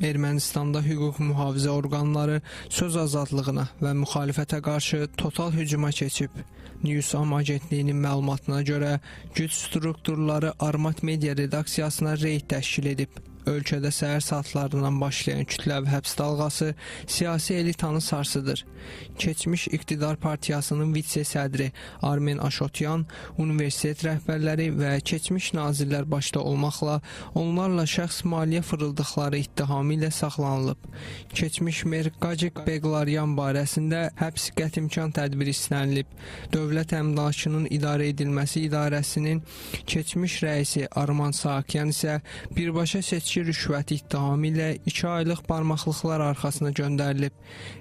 Ermənistanda hüquq mühafizə orqanları söz azadlığına və müxalifətə qarşı total hücuma keçib. Newsam agentliyinin məlumatına görə güc strukturları Armat Media redaksiyasına reyd təşkil edib. Ölkədə səhər saatlarından başlayan kütləvi həbs dalğası siyasi elitanı sarsıdır. Keçmiş İqtidar Partiyasının vitse-sədri Armen Aşotyan, universitet rəhbərləri və keçmiş nazirlər başda olmaqla onlarla şəxs maliyyə fırıldıqları ittihamı ilə saxlanılıb. Keçmiş mer Qacik Beqlaryan barəsində həbs qətimkan tədbiri istənilib. Dövlət əmlakının idarə edilməsi idarəsinin keçmiş rəisi Arman Saakyan isə birbaşa seçki rüşvəti ittihamı ilə 2 aylıq barmaqlıqlar arxasına göndərilib.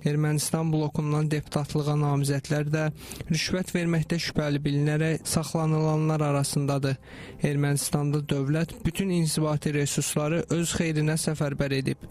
Ermənistan blokundan deputatlığa namizədlər də rüşvət verməkdə şübhəli bilinərək saxlanılanlar arasındadır. Ermənistanda dövlət bütün inzibati resursları öz xeyrinə səfərbər edib.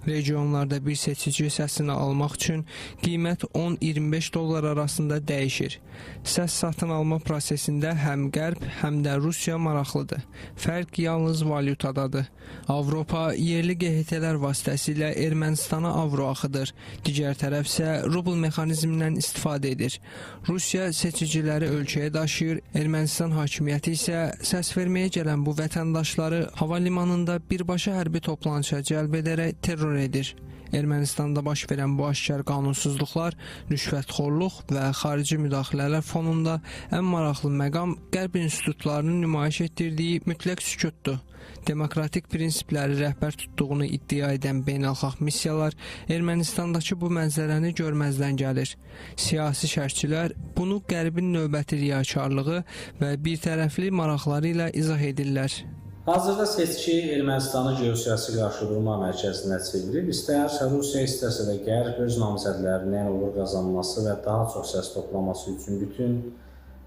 Regionlarda bir seçici səsini almaq üçün qiymət 10-25 dollar arasında dəyişir. Səs satın alma prosesində həm Qərb, həm də Rusiya maraqlıdır. Fərq yalnız valyutadadır. Avropa yerli QHT-lər vasitəsilə Ermənistana avro axıdır. Digər tərəf isə rubl mexanizmindən istifadə edir. Rusiya seçiciləri ölkəyə daşıyır, Ermənistan hakimiyyəti isə səs verməyə gələn bu vətəndaşları hava limanında birbaşa hərbi toplanışa cəlb edərək terror edir. Ermənistanda baş verən bu aşkar qanunsuzluqlar, rüşvətxorluq və xarici müdaxilələr fonunda ən maraqlı məqam Qərb institutlarının nümayiş etdirdiyi mütləq sükutdur. Demokratik prinsipləri rəhbər tutduğunu iddia edən beynəlxalq missiyalar Ermənistandakı bu mənzərəni görməzdən gəlir. Siyasi şərhçilər bunu Qərbin növbəti riyakarlığı və birtərəfli maraqları ilə izah edirlər. Hazırda seçki Ermənistanı geosiyasi qarşıdurma mərkəzinə çevirib, istər Rusiya, istərsə də Qərb öz namizədlərinin uğur qazanması və daha çox səs toplaması üçün bütün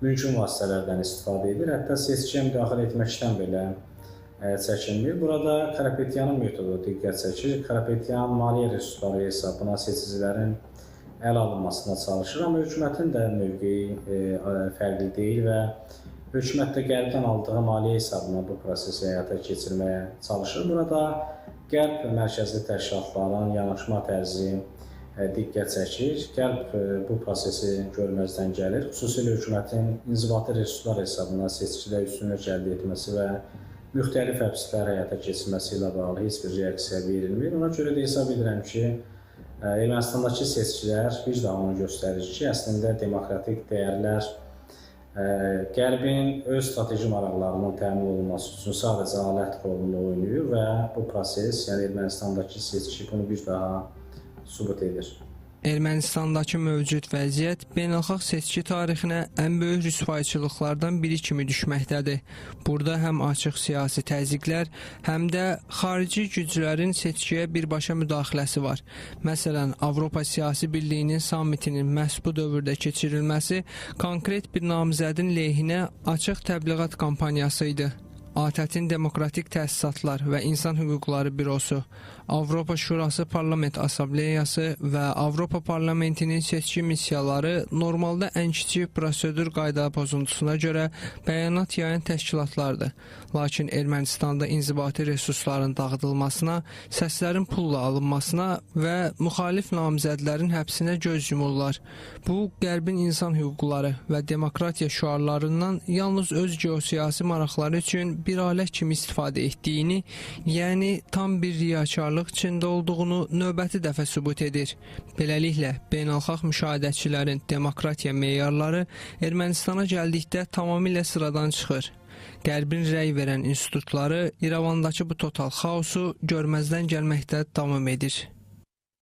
mümkün vasitələrdən istifadə edir. Hətta seçkiyə müdaxilə etməkdən belə çəkinmir. Burada Karapetyanın metodu diqqət çəkir. Karapetyan maliyyə resursları hesabına seçicilərin əl alınmasına çalışır, amma hökumətin də mövqeyi fərqli deyil və hökumət də Qərbdən aldığı maliyyə hesabına bu prosesi həyata keçirməyə çalışır. Burada Qərb mərkəzli təşkilatların yanaşma tərzi diqqət çəkir. Qərb bu prosesi görməzdən gəlir. Xüsusilə hökumətin inzibati resurslar hesabına seçkidə üstünlük əldə etməsi və müxtəlif həbslər həyata keçirməsi ilə bağlı heç bir reaksiya verilmir. Ona görə də hesab edirəm ki, Ermənistandakı seçkilər bir daha onu göstərir ki, əslində demokratik dəyərlər Qərbin öz strateji maraqlarının təmin olunması üçün sadəcə alət rolunu oynayır və bu proses, yəni Ermənistandakı seçki bunu bir daha sübut edir. Ermənistandakı mövcud vəziyyət beynəlxalq seçki tarixinə ən böyük rüsvayçılıqlardan biri kimi düşməkdədir. Burada həm açıq siyasi təzyiqlər, həm də xarici güclərin seçkiyə birbaşa müdaxiləsi var. Məsələn, Avropa Siyasi Birliyinin sammitinin məhz bu dövrdə keçirilməsi konkret bir namizədin lehinə açıq təbliğat kampaniyası idi. ATƏT-in Demokratik Təsisatlar və İnsan Hüquqları Bürosu, Avropa Şurası Parlament Assambleyası və Avropa Parlamentinin seçki missiyaları normalda ən kiçik prosedur qayda pozuntusuna görə bəyanat yayan təşkilatlardır. Lakin Ermənistanda inzibati resursların dağıdılmasına, səslərin pulla alınmasına və müxalif namizədlərin həbsinə göz yumurlar. Bu, Qərbin insan hüquqları və demokratiya şüarlarından yalnız öz geosiyasi maraqları üçün bir alət kimi istifadə etdiyini, yəni tam bir riyakarlıq içində olduğunu növbəti dəfə sübut edir. Beləliklə, beynəlxalq müşahidəçilərin demokratiya meyarları Ermənistana gəldikdə tamamilə sıradan çıxır. Qərbin rəy verən institutları İrəvandakı bu total xaosu görməzdən gəlməkdə davam edir.